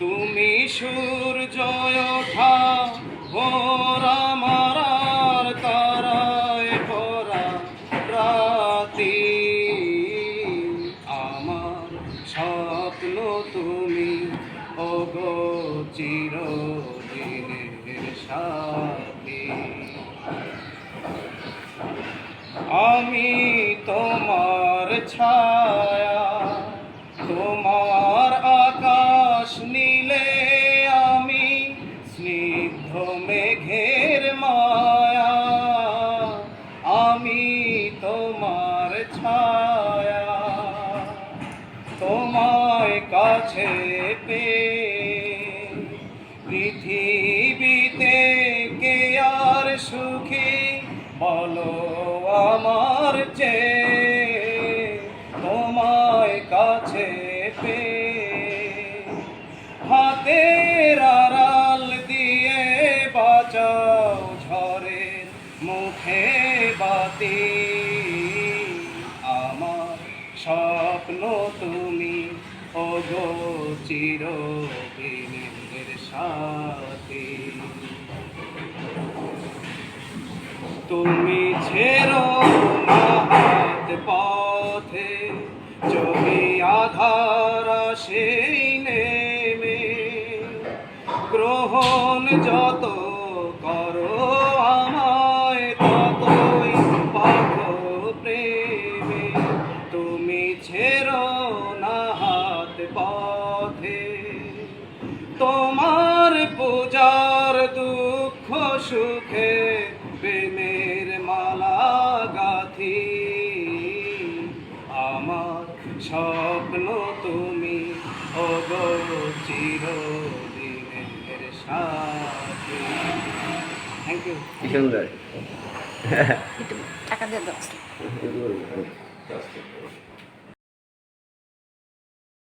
তুমি সূর্য ওঠা ভোর আমার তারায় ভরা রাতি, আমার স্বপ্ন তুমি ওগো চিরদিনের সাথী। আমি তোমার ছায়া, তোমার আকাশ নীলে, আমি স্নিগ্ধ মেঘের মায়া। আমি তোমার ছায়া, তোমায় কাছে পেয়ে পৃথিবীতে কে আর সুখী বলো আমার চেয়ে। তোমায় কাছে পেয়ে হাতের আড়াল দিয়ে বাঁচাও ঝড়ের মুখে বাতি, আমার স্বপ্ন তুমি ওগো চিরদিনের সাথী। তুমি ছেড়ো না হাত পথে, যদি আধার সেই নেমে, গ্রহণ যত করো আমায় ততই পাবো প্রেমে। তুমি ছেড়ো না হাত পথে, তোমার পূজার দুঃখ সুখে প্রেমের মালা গাথি, আমার স্বপ্ন তুমি ওগো চিরদিনের সাথী। Thank you. কি সুন্দর। টাকা দিয়ে দাও।